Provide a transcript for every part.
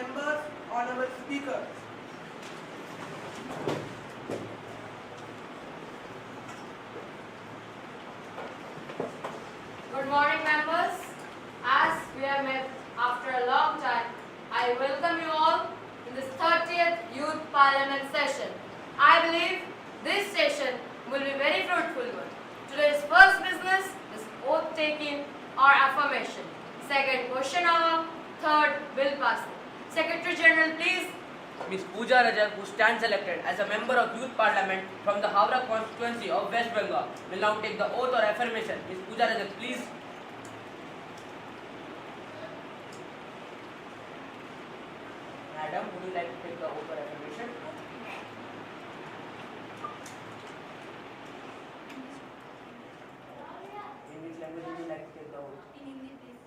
members, honorable speakers. Good morning, members. As we have met after a long time, I welcome you all in this 30th Youth Parliament session. I believe this session will be very fruitful one. Today's first business is oath taking or affirmation. Second, question hour. Third, bill passing. Secretary General, please. Ms. Pooja Rajak, who stands elected as a member of Youth Parliament from the Howrah constituency of West Bengal, will now take the oath or affirmation. Ms. Pooja Rajak, please. Madam, would you like to take the oath or affirmation? In which language would you like to take the oath? In Hindi, please.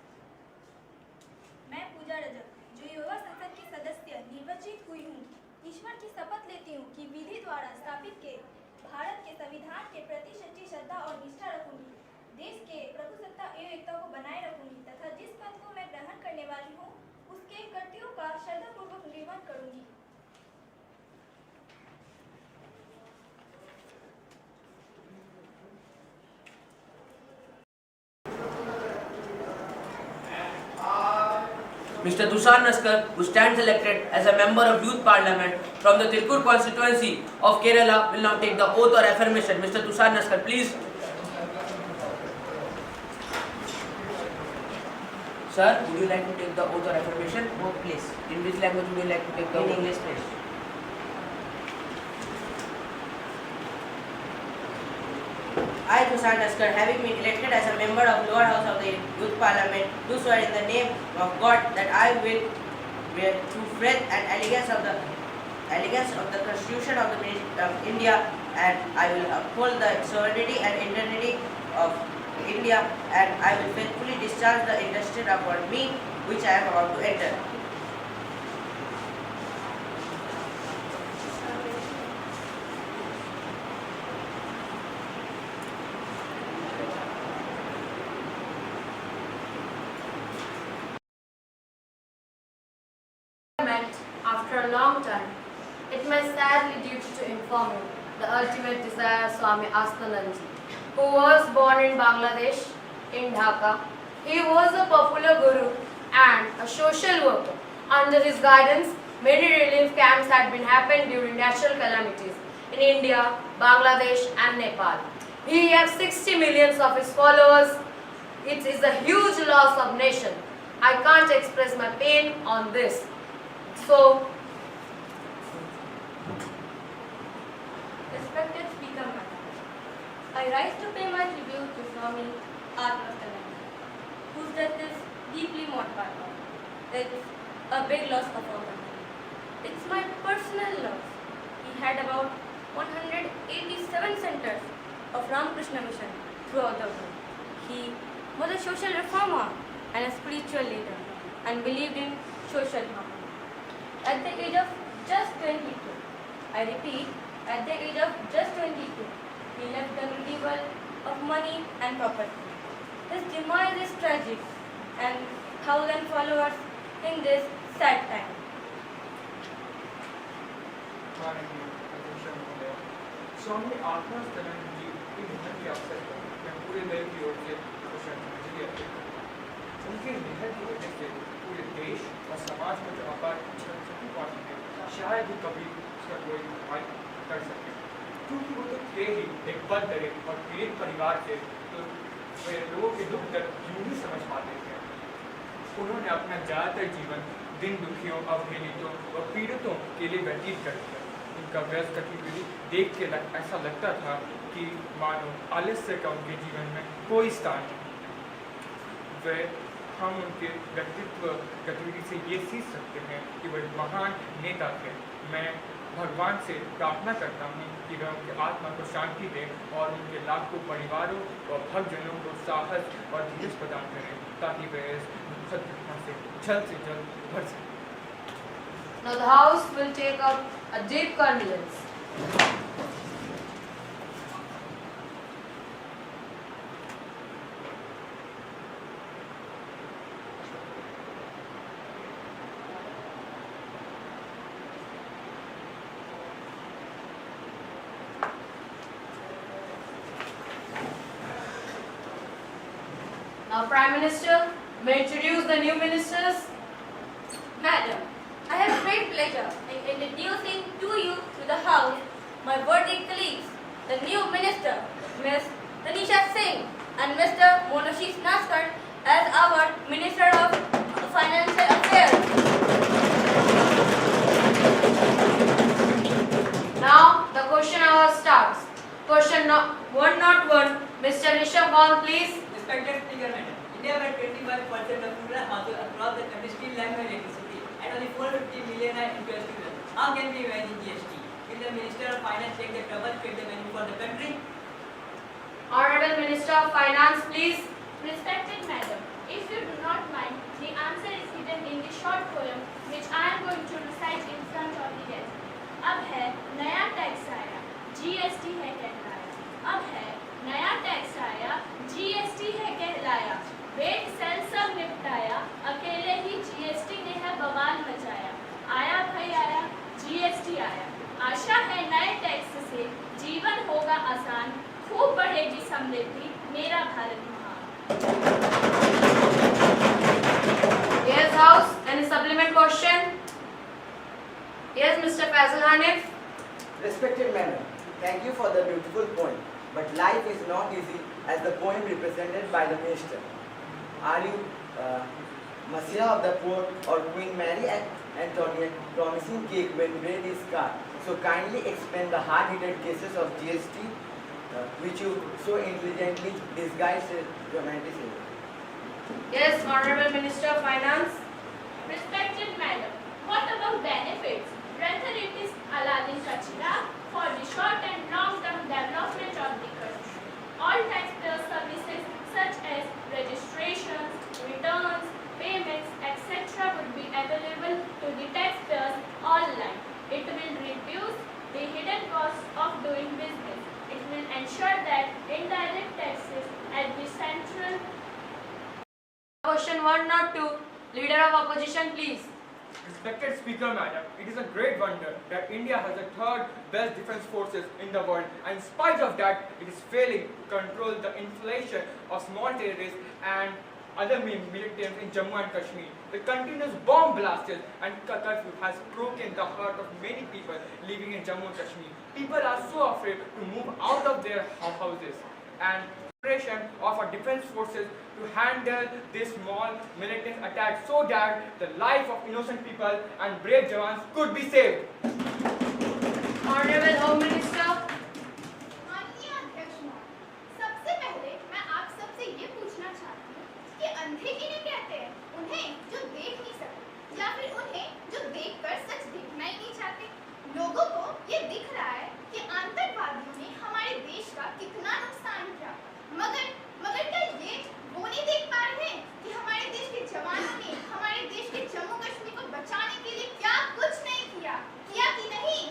मैं पूजा रजक, जो युवा संसद की सदस्य निर्वाचित हुई हूँ, ईश्वर की शपथ लेती हूँ कि विधि द्वारा स्थापित के भारत के संविधान के प्रति सच्ची श्रद्धा और निष्ठा रखूंगी, देश के प्रभुसत्ता एवं एकता को बनाए रखूंगी तथा जिस पद को मैं ग्रहण करने वाली हूँ उसके कर्तव्यों का श्रद्धापूर्वक निर्वहन करूंगी। Mr. Tushar Naskar, who stands elected as a member of Youth Parliament from the Tirkur constituency of Kerala, will now take the oath or affirmation. Mr. Tushar Naskar, please. Sir, would you like to take the oath or affirmation? Both, please. In which language would you like to take the In oath? English, please. I, Tushar Naskar, having been elected as a member of lower house of the Youth Parliament, do swear in the name of God that I will bear true faith and allegiance of the Constitution of India, and I will uphold the sovereignty and integrity of India, and I will faithfully discharge the entrusted upon me, which I am about to enter. After a long time, it my sadly duty to inform you the ultimate desire Swami Astananji, who was born in Bangladesh, in Dhaka. He was a popular guru and a social worker. Under his guidance, many relief camps had been happened during natural calamities in India, Bangladesh and Nepal. He has 60 millions of his followers. It is a huge loss of nation. I can't express my pain on this. So, Respected Speaker Madam, I rise to pay my tribute to Swami Atmastanand, whose death is deeply mortifying. It's a big loss of our country. It's my personal loss. He had about 187 centers of Ramakrishna Mission throughout the world. He was a social reformer and a spiritual leader and believed in social harmony. At the age of just 22, I repeat, at the age of just 22, he left the middle of money and property. His demise is tragic, and 1,000 followers in this sad time. Swami Atmanand जी की निधन के अवसर पर मैं पूरे दल की ओर से श्रद्धांजलि अर्पित करता हूँ। उनके निधन की वजह से पूरे देश और समाज में जो अपार क्षति पहुंची है, शायद ही कभी उसका कोई उपाय कर सके, क्योंकि वो तो थे ही एक बद दरे और पीड़ित परिवार से, तो वे लोगों के दुख दर्द यूं ही समझ पाते थे। उन्होंने अपना ज़्यादातर जीवन दिन दुखियों, अवहेलितों और पीड़ितों के लिए व्यतीत कर दिया। उनका व्यस्त गतिविधि देख के ऐसा लगता था कि मानो आलस्य का उनके जीवन में कोई स्थान नहीं। वे हम उनके व्यक्तित्व गतिविधि से ये सीख सकते हैं कि वे महान नेता थे। मैं भगवान से प्रार्थना करता हूँ कि वह उनके आत्मा को शांति दे और उनके लाखों परिवारों और भक्तजनों को साहस और धीरज प्रदान करें, ताकि वे इस दुखद घटना से जल्द उभर सकें। now the House will take up a deep condolence. Now, Prime Minister, may introduce the new ministers. Madam, I have great pleasure in introducing to you to the House my worthy colleagues, the new minister, Ms. Tanisha Singh, and Mr. Monashish Naskar as our Minister of Financial Affairs. Now, the question hour starts. Question 101, Mr. Rishabh Kaul, please. Respected Speaker Madam, India where 25% of rural households across the country still lack electricity and only 450 million are into students. How can we manage GST? Will the Minister of Finance take the trouble to get the money for the country? Honorable Minister of Finance, please. Respected Madam, if you do not mind, the answer is hidden in the short poem which I am going to recite in front of the desk. अब है नया tax आया, GST है कहलाया. अब है नया tax आया, GST है कहलाया. वेट सेल सब निपटाया, अकेले ही GST ने है बवाल मचाया. आया भाई आया, GST आया. आशा है नए टैक्स से जीवन होगा आसान, खूब बढ़ेगी समृद्धि, मेरा भारत महान. Yes, House. Any supplement question? Yes, Mr. Faisal Hanif. Respected Madam, thank you for the beautiful poem. But life is not easy as the poem represented by the minister. Are you Messiah of the poor or Queen Mary Antoinette promising cake when bread is scarce? So kindly explain the hard-hitted cases of GST which you so intelligently disguised as romanticism. Yes, Honorable Minister of Finance. Respected Madam, what about benefits? Whether it is Aladdin ka chirag for the short and long-term development of the country. All taxpayer services such as registrations, returns, payments, etc. would be available to the taxpayers online. It will reduce the hidden costs of doing business. It will ensure that indirect taxes at the central. Question 102, Leader of Opposition, please. Respected Speaker Madam, it is a great wonder that India has the third best defense forces in the world, and in spite of that, it is failing to control the inflation of small terrorists and other militants in Jammu and Kashmir. The continuous bomb blasts and curfew has broken the heart of many people living in Jammu and Kashmir. People are so afraid to move out of their houses, and of our defense forces to handle this small militant attack so that the life of innocent people and brave Jawans could be saved. Honorable Home Minister. माननीय अध्यक्ष महोदय, सबसे पहले मैं आप सबसे ये पूछना चाहती हूँ कि अंधे किन्हें कहते हैं? उन्हें जो देख नहीं सकते या फिर उन्हें जो देखकर सच देखना ही नहीं चाहते? लोगों को ये दिख रहा है कि आतंकवादियों ने हमारे देश का कितना नुकसान किया, मगर क्या ये वो नहीं देख पा रहे हैं कि हमारे देश के जवानों ने हमारे देश के जम्मू कश्मीर को बचाने के लिए क्या कुछ नहीं किया कि नहीं?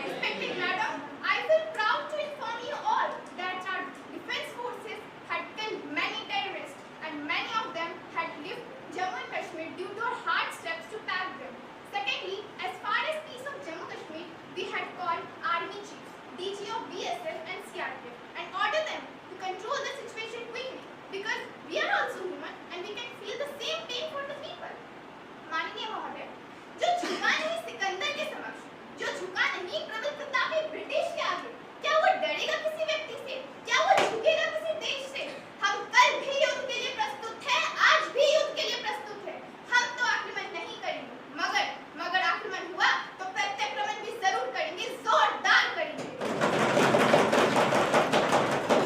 Respected Madam, I feel proud to inform you all that our defense forces had killed many terrorists and many of them had left Jammu and Kashmir due to our hard steps to pack them. Secondly, as far as peace of Jammu Kashmir, we had called army chiefs, DG of BSF and CRPF and ordered them to control the situation quickly because we are also human and we can feel the same pain for the people. माननीय महोदय, जो झुका नहीं सिकंदर के समक्ष, जो झुका नहीं प्रबल प्रतापी ब्रिटिश के आगे, क्या वो डरेगा किसी व्यक्ति से? क्या वो झुकेगा किसी देश से? हम कल भी युद्ध के लिए प्रस्तुत हैं, आज भी युद्ध के लिए प्रस्तुत हैं. हम तो आक्रमण नहीं करेंगे, मगर आक्रमण हुआ तो प्रत्याक्रमण भी जरूर करेंगे, जोरदार करेंगे.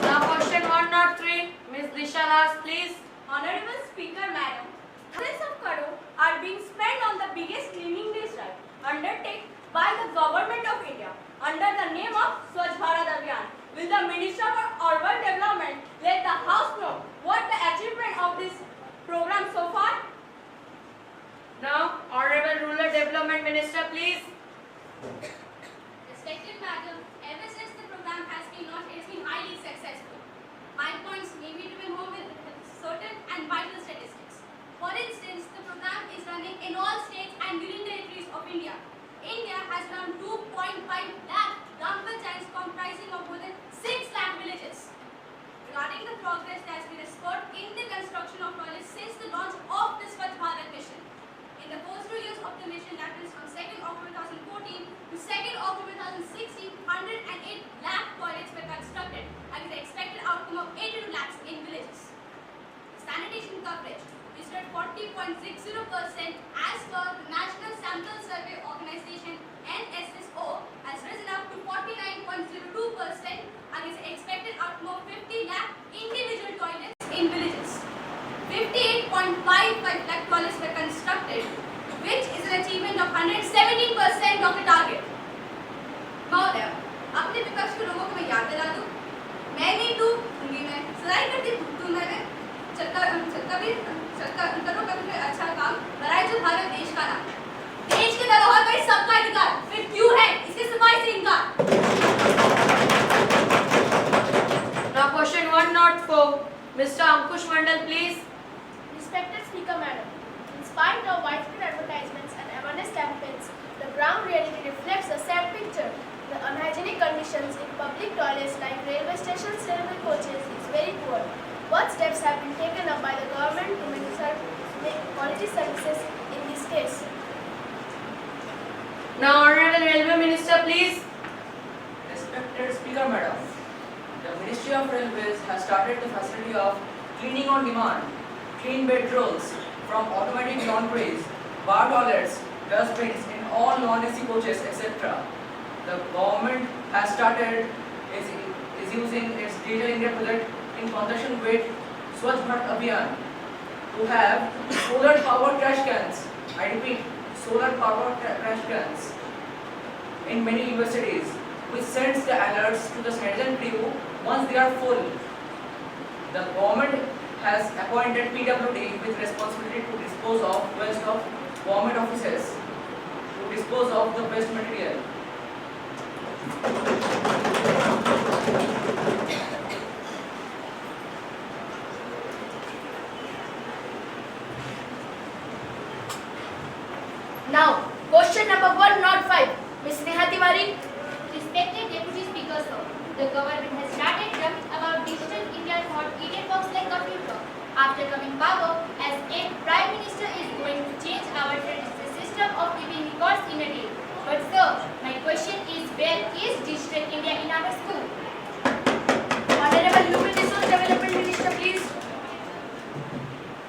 Now question 103, Ms. Disha Das, please. Honorable Speaker Madam, thousands of crore are being spent on the biggest cleaning day drive undertaken by the government of India under the name of Swachh Bharat Abhiyan. Will the Minister for Urban Development let the House know what the achievement of this program so far? Now, Honorable Rural Development Minister, please. Respected Madam, ever since the program has been launched, it has been highly successful. My points may be driven home with certain and vital statistics. For instance, the program is running in all states and union territories of India. India has around 2.5 lakh Gram panchayats comprising of more than 6 lakh villages. Regarding the progress that has been coverage, which stood 40.60% as per the National Sample Survey Organization NSSO, has risen up to 49.02% against the expected outcome of 50 lakh individual toilets in villages. 58.55 lakh toilets were constructed, which is an achievement of 117% of the target. महोदय, अपने विपक्ष के लोगों को मैं याद दिला दूं, मैं नहीं दूंगी मैं, सराय करती तू मैंने, करो कभी अच्छा काम, बनाए जो भारत देश का नाम, देश के धरोहर पर सबका अधिकार, फिर क्यों है इसके सफाई से इनकार? Now question 104, Mr. Ankush Mandal, please. Respected Speaker Madam, in spite of widespread advertisements and awareness campaigns, the ground reality reflects a sad picture. The unhygienic conditions in public toilets like railway stations, railway coaches is very poor. What steps have been taken up by the government to make quality services in this case? Now Honorable Railway Minister, please. Respected Speaker Madam, the Ministry of Railways has started the facility of cleaning on demand, clean bed rolls from automatic laundries, bar toilets, dustbins in all non-AC coaches, etc. The government has started is using its Digital India project in conjunction with Swachh Bharat Abhiyan to have solar powered trash cans. I repeat, solar powered trash cans in many universities, which sends the alerts to the citizen crew once they are full. The government has appointed PWD with responsibility to dispose of waste of government offices, to dispose of the waste material. Now, question number 105, Ms. Neha Tiwari. Respected Deputy Speaker, sir, the government has started talking about Digital India thought Indian works like computer. After coming power, as a Prime Minister is going to change our traditional system of keeping records in a day. But sir, my question is, where is Digital India in our school? Honorable Human Resource Development Minister, please.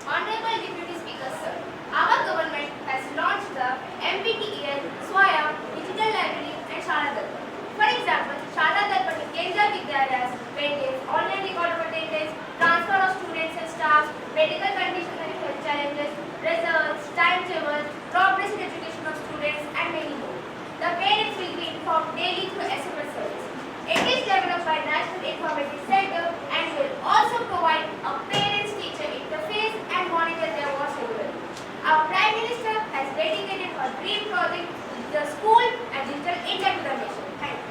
Honorable Deputy Speaker, sir, our government has launched the MPTEL, Swaya, Digital Library and Shala Darpan. For example, Shala Darpan Kendra Vidyalayas maintains online record of attendance, transfer of students and staff, medical conditions and health challenges, results, timetables, progress in education of students and many more. The parents will be informed daily through SMS service. It is developed by National Informatics Center and will also provide a parents-teacher interface and monitor their work regularly. Our Prime Minister has dedicated a dream project to the school and Digital India to the nation. Thank you.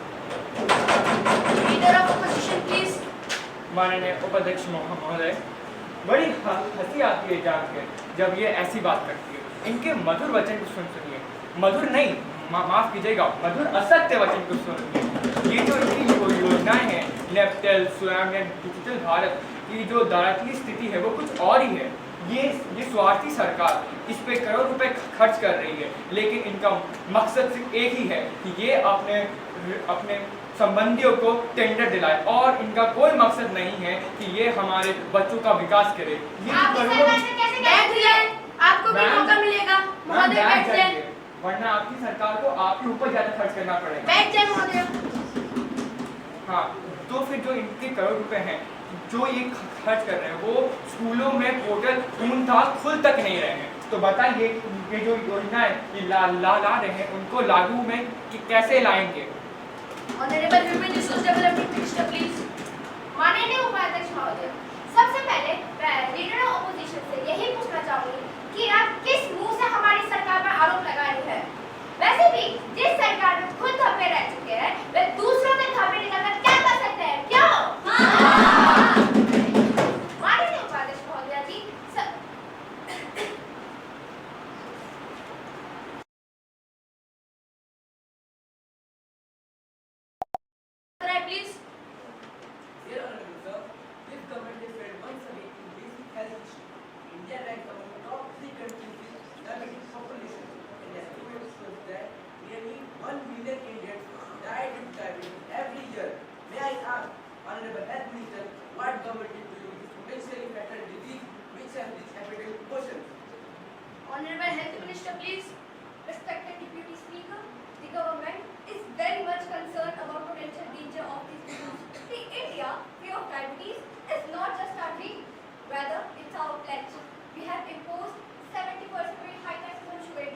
Leader of Opposition, please. माननीय उपाध्यक्ष महोदय, बड़ी हंसी आती है जान के जब ये ऐसी बात करती है। इनके मधुर वचन को सुनिए, मधुर नहीं, माफ कीजिएगा, मधुर असत्य वचन को सुनिए। ये जो इनकी योजनाएं हैं, नेपटेल, स्वयं या डिजिटल भारत की जो दारातली स्थिति है वो कुछ और ही है। ये स्वार्थी सरकार इस पे करोड़ रुपए खर्च कर रही है, लेकिन इनका मकसद सिर्फ एक ही है कि ये अपने संबंधियों को टेंडर दिलाए और इनका कोई मकसद नहीं है कि ये हमारे बच्चों का विकास करे। आपको भी मौका मिलेगा, महोदय बैठ जाइए, वरना आपकी सरकार को आपके ऊपर ज्यादा खर्च करना पड़ेगा। बैठ जाइए महोदय। हाँ, तो फिर जो इनके करोड़ रुपए हैं जो ये खर्च कर रहे हैं वो स्कूलों में पोर्टल खुल तक नहीं रहे हैं। तो बताइए ये जो योजनाएं ये ला रहे हैं उनको लागू में कैसे लाएंगे? Honorable Human Resource Development Minister, please. माननीय उपाध्यक्ष महोदय, सबसे पहले मैं लीडर ऑफ ऑपोजिशन से यही पूछना चाहूंगी कि आप किस मुंह से हमारी सरकार पर आरोप लगा रहे हैं? वैसे भी जिस सरकार में खुद धब्बे रह चुके हैं, वे दूसरों के धब्बे निकालकर क्या कर सकते हैं? क्यों? माननीय उपाध्यक्ष महोदय जी, please. Dear Honorable Sir, this government has failed once again in basic health issues. Minister, please. Respected Deputy Speaker, the government is very much concerned about potential danger of these diseases. In India, fear of diabetes is not just our dream, rather it's our pledge. We have imposed 70% very high taxes on sugar.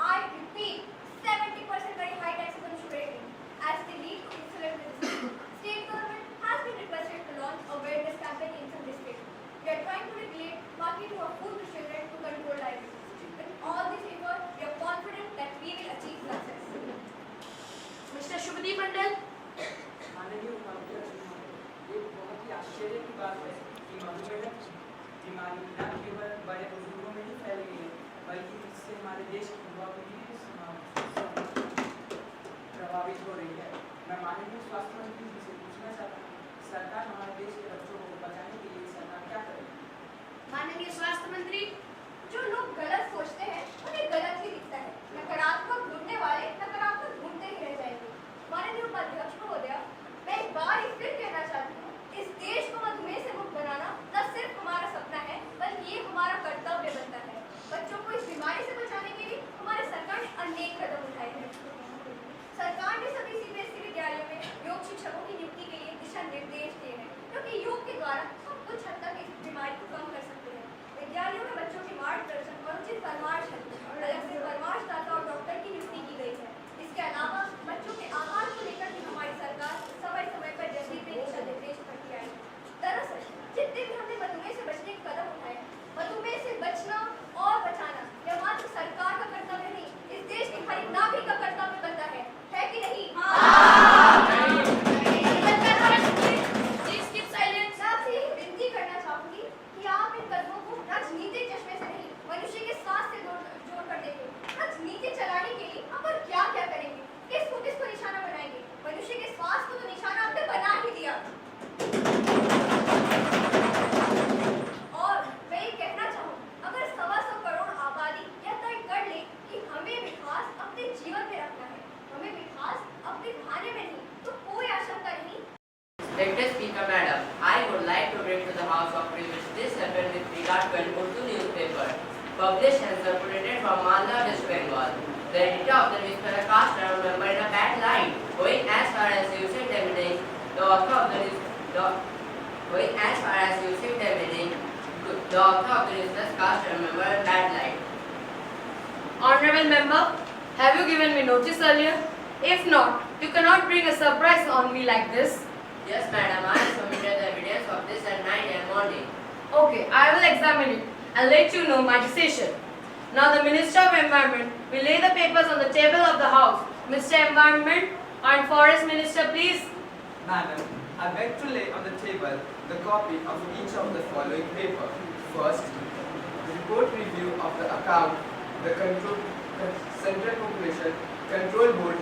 I repeat, 70% very high taxes on sugar as they lead to insulin resistance. State government has been requested to launch awareness campaign in some districts. We are trying to regulate market to a food to children to control diabetes. With all these efforts, we are confident that we will achieve success. Mr. Shubhadeep Mandal. माननीय उपाध्यक्ष महोदय, ये बहुत ही आश्चर्य की बात है कि मधुमेह बीमारी न केवल बड़े बुजुर्गों में ही फैल गई है, बल्कि इससे हमारे देश की युवा पीढ़ी प्रभावित हो रही है। मैं माननीय स्वास्थ्य मंत्री जी से पूछना चाहता हूँ, सरकार हमारे देश के बच्चों को बचाने के लिए सरकार क्या करेगी? माननीय स्वास्थ्य मंत्री, जो लोग गलत सोचते हैं उन्हें गलत ही दिखता है। नकारात्मक ढूंढने वाले नकारात्मक ढूंढते ही रह जाएंगे। माननीय उपाध्यक्ष महोदय, मैं एक बार फिर कहना चाहती हूँ, इस देश को मधुमेह से मुक्त बनाना न सिर्फ हमारा सपना है, बल्कि ये हमारा कर्तव्य बनता है। बच्चों को इस बीमारी से बचाने के लिए हमारी सरकार ने अनेक कदम उठाए हैं। सरकार ने सभी सीबीएसई विद्यालयों में योग शिक्षकों की नियुक्ति के लिए दिशा निर्देश दिए हैं, क्योंकि योग के द्वारा हम कुछ हद तक इस बीमारी को कम कर सकते हैं। विद्यालयों में बच्चों के मार्गदर्शन और उचित परामर्श अलग से परामर्शदाता और डॉक्टर की नियुक्ति की गई है। इसके अलावा बच्चों के आहार को लेकर भी हमारी सरकार समय समय पर जल्दी से दिशा निर्देश करती आई है। दरअसल जितने भी हमने मधुमेह से बचने के कदम उठाए, मधुमेह से बचना और बचाना यह मात्र सरकार का कर्तव्य नहीं, इस देश के हर नागरिक का कर्तव्य बनता है कि नहीं? Please keep silence. मैं आपसे यही विनती करना चाहूंगी कि आप इन कदमों को राजनीतिक चश्मे से नहीं, मनुष्य के स्वास्थ्य से जोड़ कर देखें। राजनीति चलाने के लिए हम और क्या क्या करेंगे, किसको निशाना बनाएंगे? मनुष्य के स्वास्थ्य को तो निशाना आपने बना ही दिया। और मैं ये कहना चाहूँ, अगर 125 करोड़ आबादी यह तय कर ले कि हमें विकास अपने जीवन में रखना है, हमें विकास अपने खाने में नहीं, तो कोई आशंका नहीं। Respected Speaker Madam, I would like to bring to the House of Privilege this happened with regard to an Urdu newspaper published and circulated from Malda, West Bengal. The editor of the newspaper cast a member in a bad light, going as far as using demeaning the author of the newspaper cast a member in bad light. Honorable member, have you given me notice earlier? If not, you cannot bring a surprise on me like this. Yes, madam, I have submitted the evidence of this at 9 a.m. morning. Okay, I will examine it and let you know my decision. Now the Minister of Environment will lay the papers on the table of the House. Mr. Environment and Forest Minister, please. Madam, I beg to lay on the table the copy of each of the following paper. First, the report review of the account, the Central Population Control Board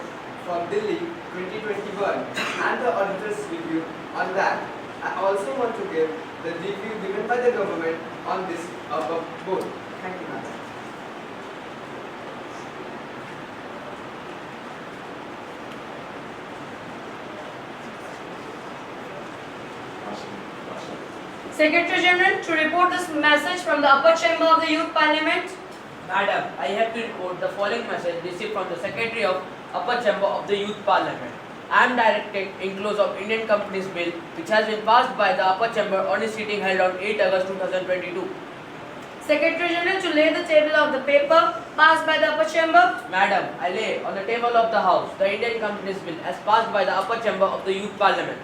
from Delhi 2021 and the auditor's review on that. I also want to give the review given by the government on this above board. Thank you, madam. Secretary General, to report this message from the upper chamber of the Youth Parliament. Madam, I have to report the following message received from the Secretary of Upper Chamber of the Youth Parliament. I am directing enclose of Indian Companies Bill, which has been passed by the Upper Chamber on a sitting held on 8 August 2022. Secretary General, to lay the table of the paper passed by the Upper Chamber. Madam, I lay on the table of the House the Indian Companies Bill as passed by the Upper Chamber of the Youth Parliament.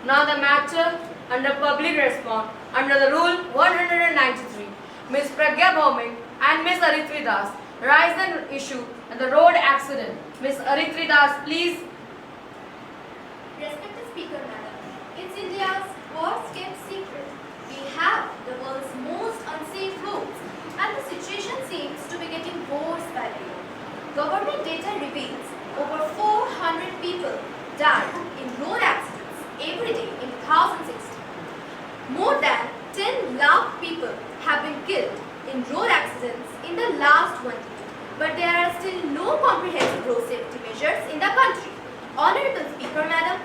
Now the matter under public response under the Rule 193. Ms. Pragya Bhaumik and Ms. Aritri Das raised an issue and the road accident. Ms. Aritri Das, please. Respected Speaker Madam, it's India's worst kept secret. We have the world's most unsafe roads and the situation seems to be getting worse by the year. Government data reveals over 400 people died in road accidents every day in 2016. More than 10 lakh people have been killed in road accidents in the last 1 year. But there are still no comprehensive road safety measures in the country. Honorable Speaker Madam,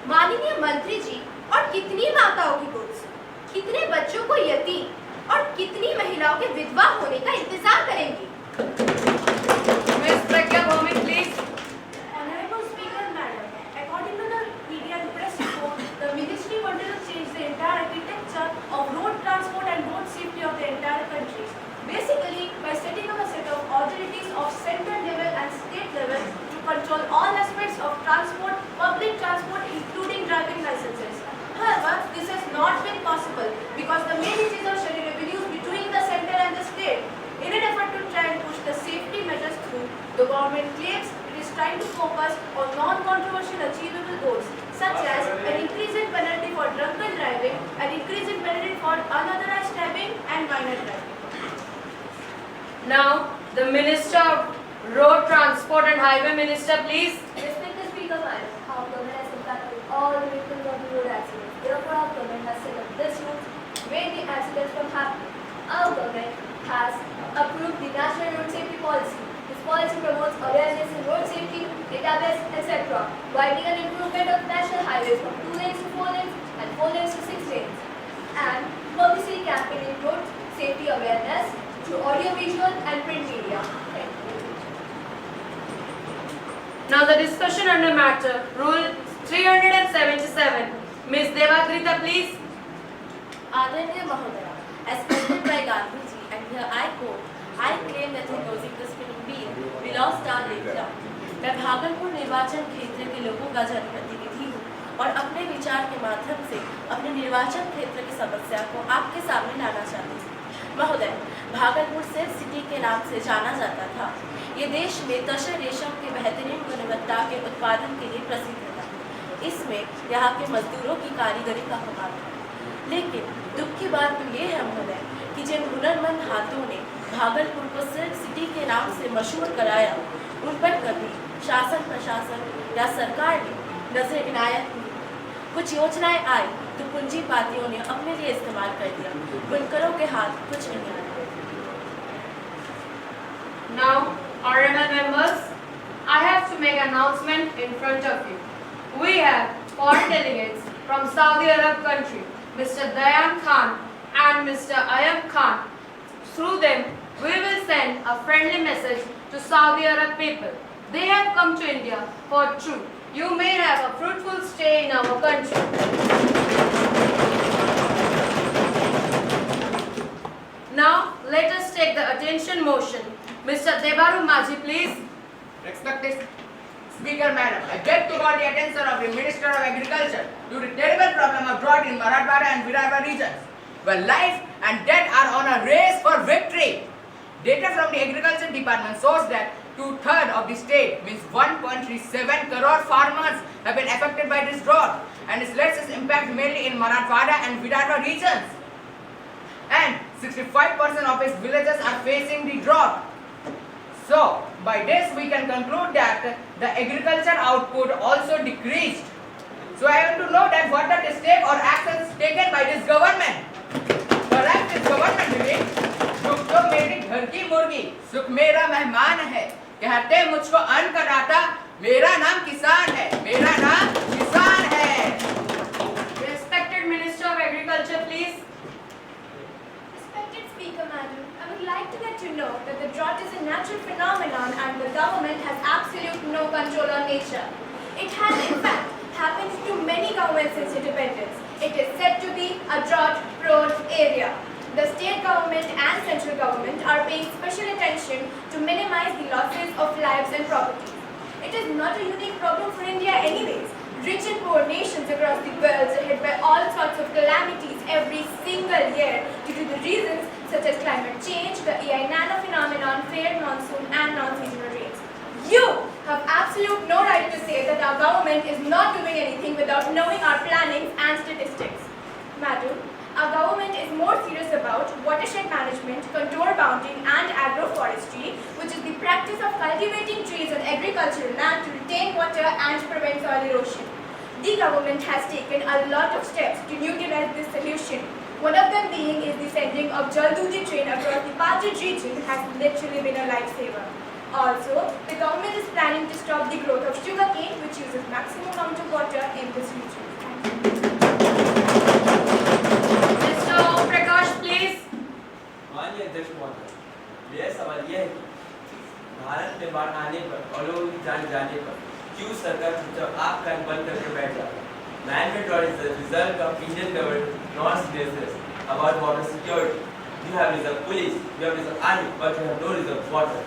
माननीय मंत्री जी और कितनी माताओं की गोद से, कितने बच्चों को यतीम और कितनी महिलाओं के विधवा होने का इंतजार करेंगी? Miss Pragya Bhowmik, please. Honorable Speaker, Madam, according to the media press report, the ministry wanted to change the entire architecture of road transport and road safety of the entire country. Basically, by setting up a set of authorities of central level and state level to control all aspects of transport, public transport, including driving licenses. However, this has not been possible because the main issues are sharing revenues between the center and the state. In an effort to try and push the safety measures through, the government claims it is trying to focus on non-controversial achievable goals, such as an increase in penalty for drunken driving, an increase in penalty for unauthorized driving and minor driving. Now, the Minister of Road Transport and Highway Minister, please. Respected Speaker, Madam, our government has impacted all the victims of the road accidents. Therefore, our government has set up this route to prevent the accidents from happening. Our government has approved the National Road Safety Policy. This policy promotes awareness in road safety, database, etc., widening and improvement of national highways from 2 lanes to 4 lanes and 4 lanes to 6 lanes, and publicity campaigning road safety awareness through audio-visual and print media. Thank you. Now the discussion under matter, Rule 377. Miss Devagrita, please. Adanya Mahodaya, as stated by Gandhiji, and here I quote, I claim that in using the spinning wheel, we lost our lifetime. मैं भागलपुर निर्वाचन क्षेत्र के लोगों का जनप्रतिनिधि हूँ और अपने विचार के माध्यम से अपने निर्वाचन क्षेत्र की समस्या को आपके सामने लाना चाहती हूँ। महोदय, भागलपुर सिल्क सिटी के नाम से जाना जाता था। ये देश में तसर रेशम के बेहतरीन गुणवत्ता के उत्पादन के लिए प्रसिद्ध था। इसमें यहाँ के मजदूरों की कारीगरी का कमाल था। लेकिन दुख की बात तो ये है महोदय कि जिन हुनरमंद हाथों ने भागलपुर को सिल्क सिटी के नाम से मशहूर कराया, उन पर कभी शासन प्रशासन या सरकार ने नजर इनायत नहीं। कुछ योजनाएं आई तो पूंजीपातियों ने अपने लिए इस्तेमाल कर दिया। बुनकरों के हाथ कुछ नहीं आया। Now, honorable members, I have to make an announcement in front of you. We have foreign delegates from Saudi Arab country, Mr. Dayan Khan and Mr. Ayub Khan. Through them, we will send a friendly message to Saudi Arab people. They have come to India for truth. You may have a fruitful stay in our country. Now, let us take the attention motion. Mr. Debaru Maji, please. Respected Speaker, Madam, I beg to call the attention of the Minister of Agriculture to the terrible problem of drought in Marathwada and Vidarbha regions, where life and death are on a race for victory. Data from the Agriculture Department shows that 2/3 of the state, means 1.37 crore farmers, have been affected by this drought, and its latest impact mainly in Marathwada and Vidarbha regions. And 65% of its villages are facing the drought. So, by this we can conclude that the agriculture output also decreased. So, I want to know that what are the steps or actions taken by this government. Perhaps this government will दुख तो मेरी घर की मुर्गी, सुख मेरा मेहमान है, कहते मुझको अन्न का दाता, मेरा नाम किसान है, मेरा नाम किसान है. Respected Minister of Agriculture, please. Respected Speaker, Madam, I would like to let you know that the drought is a natural phenomenon and the government has absolute no control on nature. It has in fact happened to many governments since independence. It is said to be a drought-prone area. The state government and central government are paying special attention to minimize the losses of lives and property. It is not a unique problem for India anyways. Rich and poor nations across the world are hit by all sorts of calamities every single year due to the reasons such as climate change, the El Nino phenomenon, failed monsoon and non-seasonal rains. You have absolute no right to say that our government is not doing anything without knowing our plannings and statistics. Madam, our government is more serious about watershed management, contour bounding and agroforestry, which is the practice of cultivating trees on agricultural land to retain water and prevent soil erosion. The government has taken a lot of steps to neutralize this solution. One of them being is the sending of Jaldudi train across the Partridge region has literally been a lifesaver. Also, the government is planning to stop the growth of sugarcane, which uses maximum amount of water in this region. Thank you. Mr. Om Prakash, please. मेरा सवाल यह है कि भारत में बाढ़ आने पर और लोगों की जान जाने पर क्यों सरकार चुपचाप आँख कान बंद करके बैठ जाती है? Man-made drought is the result of Indian government non-seriousness about water security. You have reserve police, you have reserve army, but you have no reserve water.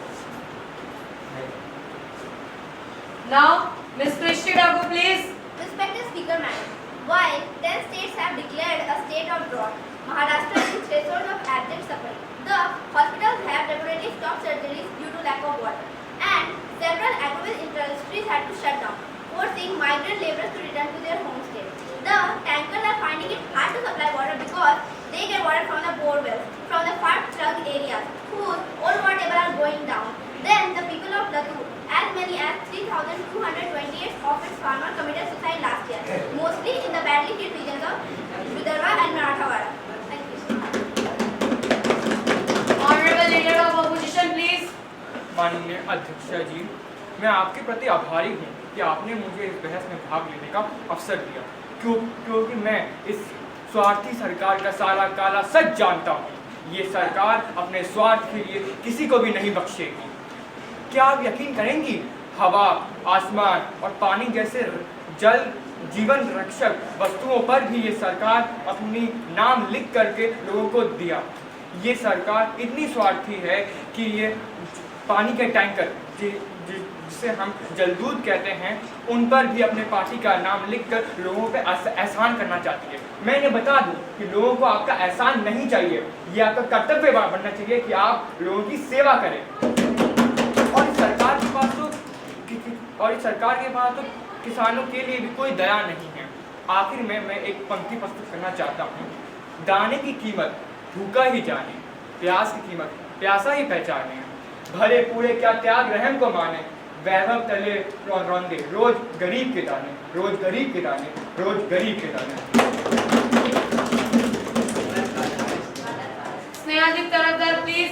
Now, Ms. Krishti Dagu, please. Respected Speaker Madam, while 10 states have declared a state of drought, Maharashtra is the threshold of abject suffering. The hospitals have temporarily stopped surgeries due to lack of water, and several agro-based industries had to shut down, forcing migrant laborers to return to their home states. The tankers are finding it hard to supply water because they get water from the bore wells, from the far-flung areas whose own water table are going down. Then the people of Latur, as many as 3,228 of its farmers committed suicide last year, mostly in the badly hit regions of Vidarbha and Marathwada. Thank you. Honorable Leader of Opposition, please. माननीय अध्यक्ष जी, मैं आपके प्रति आभारी हूँ कि आपने मुझे इस बहस में भाग लेने का अवसर दिया, क्योंकि मैं इस स्वार्थी सरकार का सारा काला सच जानता हूँ। ये सरकार अपने स्वार्थ के लिए किसी को भी नहीं बख्शेगी। क्या आप यकीन करेंगी, हवा, आसमान और पानी जैसे जल जीवन रक्षक वस्तुओं पर भी ये सरकार अपनी नाम लिख करके लोगों को दिया। ये सरकार इतनी स्वार्थी है कि ये पानी के टैंकर जिसे हम जलदूत कहते हैं, उन पर भी अपने पार्टी का नाम लिखकर लोगों पे एहसान करना चाहती है। मैं इन्हें बता दूं कि लोगों को आपका एहसान नहीं चाहिए, ये आपका कर्तव्य बनना चाहिए कि आप लोगों की सेवा करें। और इस सरकार के पास तो किसानों के लिए भी कोई दया नहीं है। आखिर में मैं एक पंक्ति प्रस्तुत करना चाहता हूँ। दाने की कीमत भूखा ही जाने, प्यास की कीमत प्यासा ही पहचाने, भरे पूरे क्या त्याग रहम को माने, वैभव तले रौंदे रोज गरीब के दाने, रोज गरीब के दाने, रोज गरीब के दाने। स्नेहादीप तरफदार, प्लीज।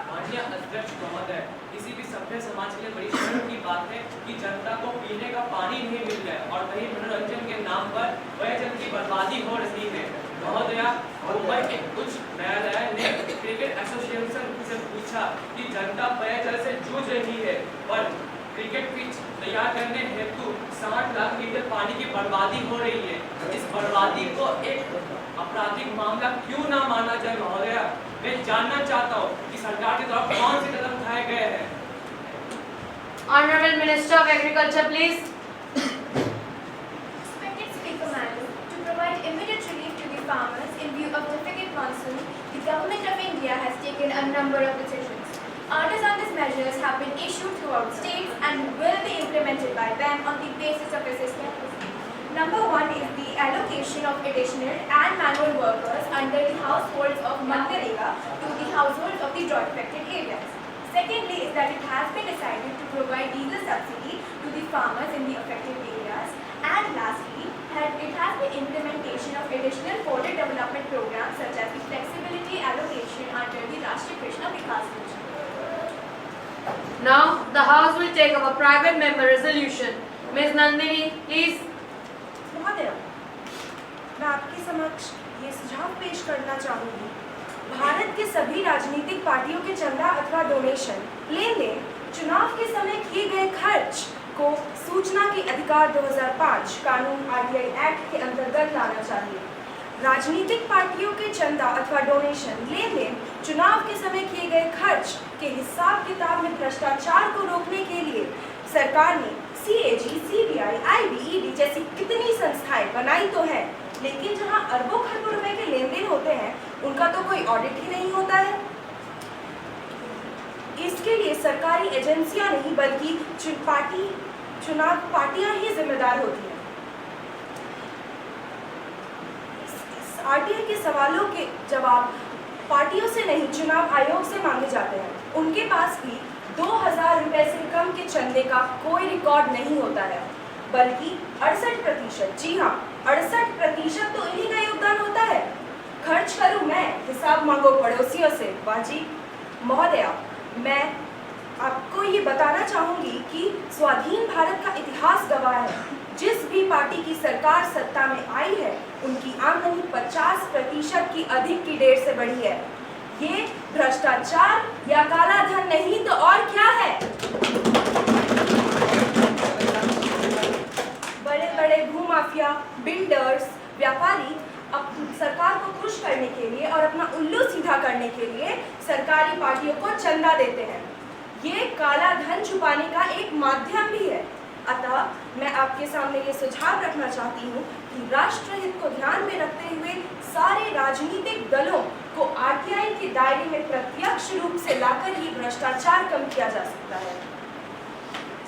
माननीय अध्यक्ष महोदय, किसी भी सभ्य समाज के लिए बड़ी शर्म की बात है कि जनता को पीने का पानी नहीं मिल रहा है और वहीं मनोरंजन के नाम पर वह जल की बर्बादी हो रही है। महोदया, मुंबई के उच्च न्यायालय ने क्रिकेट एसोसिएशन से पूछा कि जनता पेयजल से जूझ रही है और क्रिकेट पिच तैयार करने हेतु 60 लाख लीटर पानी की बर्बादी हो रही है। इस बर्बादी को एक आपराधिक मामला क्यों ना माना जाए? महोदया, मैं जानना चाहता हूँ कि सरकार के द्वारा कौन से कदम उठाए गए हैं। Honorable Minister of Agriculture, please. Respected Speaker Madam, to provide immediate relief to the farmers in view of difficult monsoon, the Government of India has taken a number of decisions. Orders on these measures have been issued throughout states and will be implemented by them on the basis of assessment. Number 1 is the allocation of additional and manual workers under the households of Mandarega to the households of the drought-affected areas. Secondly is that it has been decided to provide diesel subsidy to the farmers in the affected areas. And lastly, it has been implementation of additional further development programs such as the flexibility allocation under the Rashtriya Krishna Vikas Yojana. Now, the House will take up a private member resolution. Ms. Nandini, please. महोदय, मैं आपके समक्ष ये सुझाव पेश करना चाहूँगी। भारत के सभी राजनीतिक पार्टियों के चंदा अथवा डोनेशन, लेन देन, चुनाव के समय किए गए खर्च को सूचना के अधिकार 2005 कानून RTI एक्ट के अंतर्गत लाना चाहिए। राजनीतिक पार्टियों के चंदा अथवा डोनेशन, लेन देन, चुनाव के समय किए गए खर्च के हिसाब किताब में भ्रष्टाचार को रोकने के लिए सरकार ने CAG, CBI, IBED जैसी कितनी संस्थाएं बनाई तो है, लेकिन जहां अरबों खरबों रुपए के लेन देन होते हैं, उनका तो कोई ऑडिट ही नहीं होता है। इसके लिए सरकारी एजेंसियां नहीं बल्कि चुनाव पार्टियां ही जिम्मेदार होती हैं। RTI के सवालों के जवाब पार्टियों से नहीं, चुनाव आयोग से मांगे जाते हैं। उनके पास भी 2000 रुपए से कम के चंदे का कोई रिकॉर्ड नहीं होता है, बल्कि 68%, जी हाँ 68% तो इन्हीं का योगदान होता है। खर्च करूं मैं, हिसाब मांगो पड़ोसियों से, बाजी। महोदया, मैं आपको ये बताना चाहूंगी कि स्वाधीन भारत का इतिहास गवाह है, जिस भी पार्टी की सरकार सत्ता में आई है, उनकी आमदनी 50% की अधिक की डेट से बढ़ी है। ये भ्रष्टाचार या काला धन नहीं तो और क्या है? बड़े बड़े भूमाफिया, बिल्डर्स, व्यापारी सरकार को खुश करने के लिए और अपना उल्लू सीधा करने के लिए सरकारी पार्टियों को चंदा देते हैं। ये काला धन छुपाने का एक माध्यम भी है। अतः मैं आपके सामने ये सुझाव रखना चाहती हूँ कि राष्ट्रहित को ध्यान में रखते हुए सारे राजनीतिक दलों को आरटीआई के दायरे में प्रत्यक्ष रूप से लाकर ही भ्रष्टाचार कम किया जा सकता है।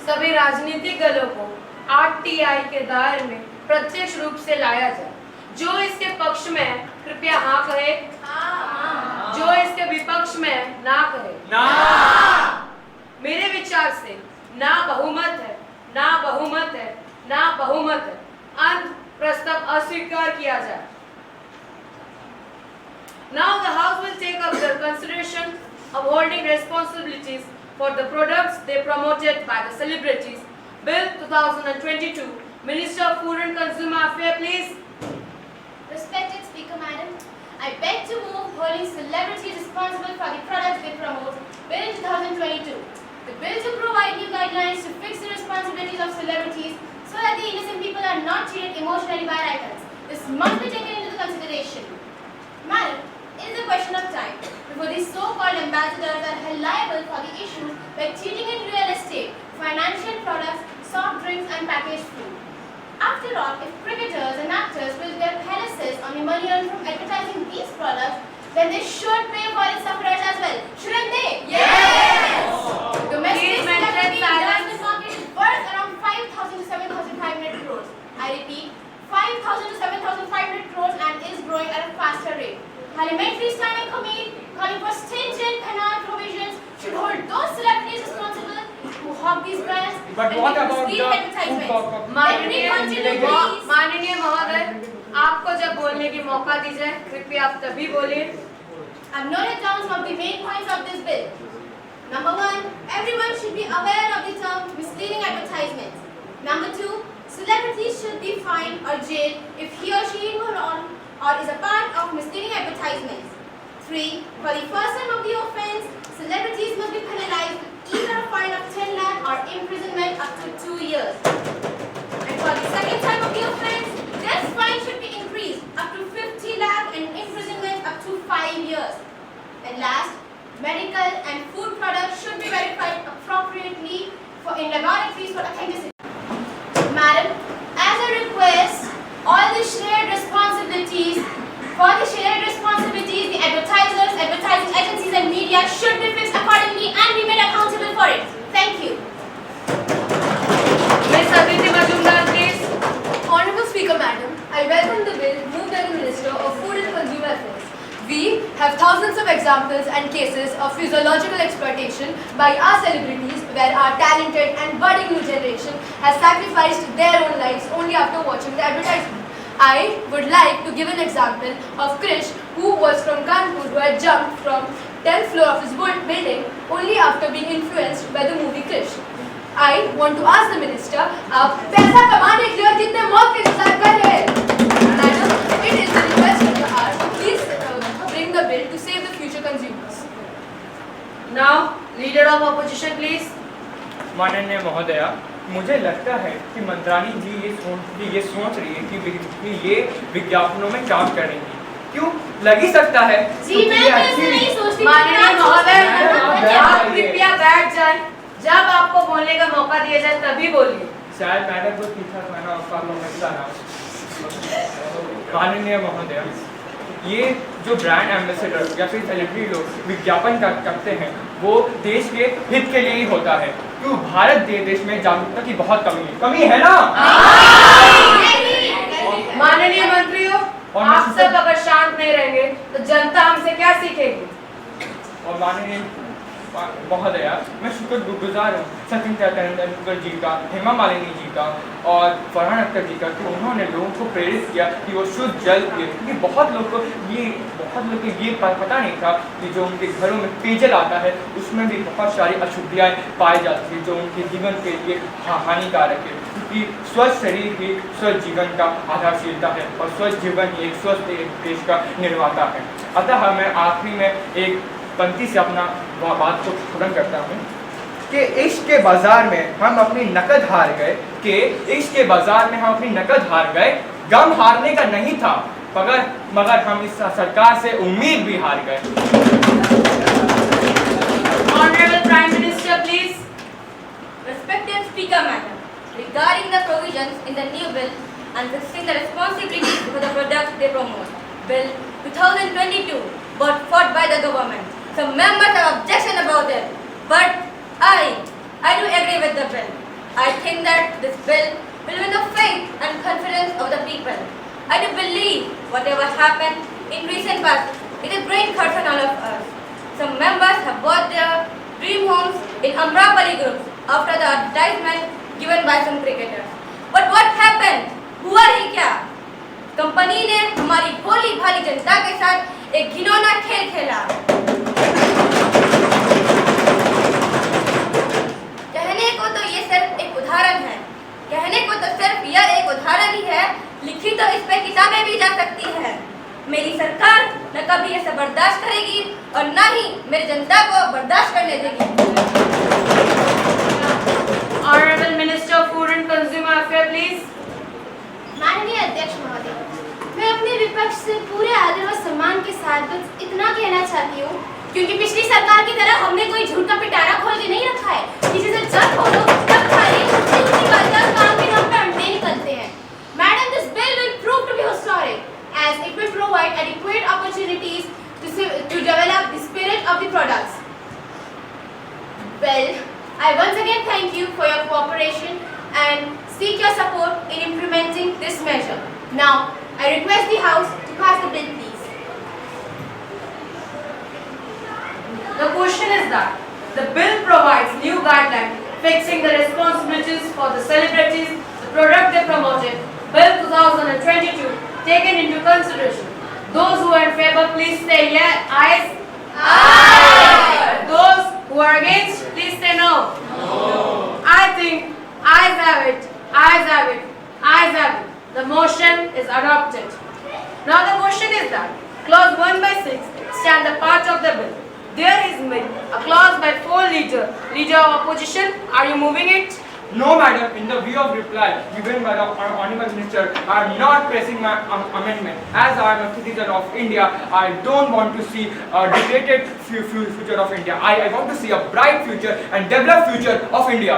सभी राजनीतिक दलों को आरटीआई के दायरे में प्रत्यक्ष रूप से लाया जाए। जो इसके पक्ष में है, कृपया हाँ कहे। जो इसके विपक्ष में है, ना कहे। ना। मेरे विचार से ना बहुमत है, ना बहुमत है, ना बहुमत है। अंत प्रस्ताव अस्वीकार किया जाए। Now the House will take up the consideration of holding responsibilities for the products they promoted by the celebrities. Bill 2022. Minister of Food and Consumer Affairs, please. Respected Speaker Madam, I beg to move holding celebrities responsible for the products they promote, Bill 2022. The bill to provide new guidelines to fix the responsibilities of celebrities so that the innocent people are not treated emotionally by rivals. This must be taken into consideration. Madam, it is a question of time before these so-called ambassadors are held liable for the issues like cheating in real estate, financial products, soft drinks and packaged food. After all, if cricketers and actors will get palaces on the money earned from advertising these products, then they should pay for its sufferers as well, shouldn't they? Yes! Domestic celebrity investment market is worth around 5,000 to 7,500 crores. I repeat, 5,000 to 7,500 crores and is growing at a faster rate. Parliamentary Standing Committee calling for stringent penal provisions should hold those celebrities responsible who hog these brands But and what make about misleading the advertisements. food cock- माननीय महोदय, आपको जब बोलने की मौका दी जाए, कृपया आप तभी बोलिए। I've noted down some of the main points of this bill. Number 1, everyone should be aware of the term misleading advertisements. Number 2, celebrities should be fined or jailed if he or she involved on or is a part of misleading advertisements. 3, for the first time of the offence, celebrities must be penalized with either a fine of 10 lakh or imprisonment up to 2 years. And for the second time of the offence, this fine should be increased up to 50 lakh and imprisonment up to 5 years. And last, medical and food products should be verified appropriately in laboratories for authenticity. Madam, as a request, all the shared responsibilities, the advertisers, advertising agencies and media should be fixed accordingly and be made accountable for it. Thank you. Ms. Aditi Majumdar, please. Honorable Speaker Madam, I welcome the bill moved by the Minister of Food and Consumer Affairs. We have thousands of examples and cases of physiological exploitation by our celebrities where our talented and budding new generation has sacrificed their own lives only after watching the advertisement. I would like to give an example of Krish, who was from Kanpur, who had jumped from 10th floor of his building only after being influenced by the movie Krish. I want to ask the minister, आप पैसा कमाने के लिए और कितने मौत के इंतजार कर रहे हैं? Madam, it is the request of the hour. Please bring the bill to save the future consumers. Now, leader of opposition, please. माननीय महोदया, मुझे लगता है कि मंत्रानी जी ये सोच रही है कि ये विज्ञापनों में चार्ज करेंगी। क्यों? लग ही सकता है। जी, मैं तो ऐसे नहीं सोचती। माननीय महोदय, आप कृपया बैठ जाएं। जब आपको बोलने का मौका दिया जाए तभी बोलिए। शायद मैडम को तीखा खाना आपका लगता है। माननीय महोदया, ये जो ब्रांड एम्बेसडर या फिर सेलिब्रिटी लोग विज्ञापन करते हैं वो देश के हित के लिए ही होता है। क्यों? भारत देश में जागरूकता की बहुत कमी है ना? माननीय मंत्रियों, आप सब अगर शांत नहीं रहेंगे तो जनता हमसे क्या सीखेगी? और माननीय महोदया, मैं शुक्रगुजार हूँ सचिन तेंदुलकर जी का, हेमा मालिनी जी का और फरहान अख्तर जी का कि उन्होंने लोगों को प्रेरित किया कि वो शुद्ध जल पिए। क्योंकि बहुत लोग को ये पता नहीं था कि जो उनके घरों में पेयजल आता है उसमें भी बहुत सारी अशुद्धियाँ पाई जाती हैं जो उनके जीवन के लिए हानिकारक है। क्योंकि स्वस्थ शरीर ही स्वस्थ जीवन का आधारशिलता है और स्वस्थ जीवन ही एक स्वस्थ देश का निर्माता है। अतः मैं आखिरी में एक पंक्ति से अपना बात को पूर्ण करता हूँ कि इश्क के बाजार में हम अपनी नकद हार गए, कि इश्क के बाजार में हम अपनी नकद हार गए, गम हारने का नहीं था मगर हम इस सरकार से उम्मीद भी हार गए। Honorable Prime Minister, please. Respected Speaker Madam, regarding the provisions in the new bill and fixing the responsibility for the products they promote, Bill 2022 was fought by the government. Some members have objection about it, but I do agree with the bill. I think that this bill will win the faith and confidence of the people. I do believe whatever happened in recent past, it is great concern all of us. Some members have bought their dream homes in Amrapali groups after the advertisement given by some cricketers. But what happened? हुआ ही क्या? Company ने हमारी भोली भाली जनता के साथ एक घिनौना खेल खेला। कहने को तो ये सिर्फ एक उदाहरण है, कहने को तो सिर्फ यह एक उदाहरण ही है, लिखी तो इस पे किताबें भी जा सकती है। मेरी सरकार न कभी ऐसा बर्दाश्त करेगी और न ही मेरी जनता को बर्दाश्त करने देगी। Honorable Minister of Food and Consumer Affairs, please. माननीय अध्यक्ष महोदय, मैं अपने विपक्ष से पूरे आदर और सम्मान के साथ बस इतना कहना चाहती हूँ, क्योंकि पिछली सरकार की तरह हमने कोई झूठ का पिटारा खोल के नहीं रखा है। किसी से जब खोलो तब खाली ऊंची बातें और काम के नाम पर अंडे निकलते हैं। Madam, this bill will prove to be historic, as it will provide adequate opportunities to develop the spirit of the products. Well, I once again thank you for your cooperation and seek your support in implementing this measure. Now, I request the House to pass the bill, please. The question is that the bill provides new guidelines fixing the responsibilities for the celebrities, the product they promoted, Bill 2022 taken into consideration. Those who are in favor, please say yes. Ayes? Aye. Those who are against, please say no. No. I think ayes have it. Ayes have it. Ayes have it. The motion is adopted. Now the question is that clause 1 by 6 stand the part of the bill. There is a clause by 4 leader of opposition. Are you moving it? No, madam. In the view of reply given by the Honourable Minister, I am not pressing my amendment. As I am a citizen of India, I don't want to see a degraded future of India. I want to see a bright future and developed future of India.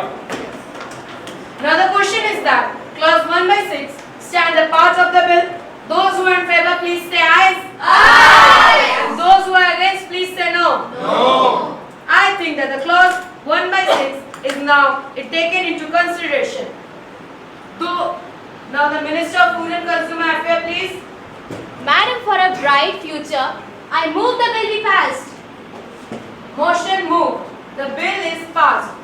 Now the question is that clause 1 by 6 stand the part of the bill. Those who are in favor, please say ayes. Aye. Those who are against, please say no. No. I think that the clause 1 by 6 is now taken into consideration. Now the Minister of Food and Consumer Affairs, please. Madam, for a bright future, I move the bill be passed. Motion moved. The bill is passed.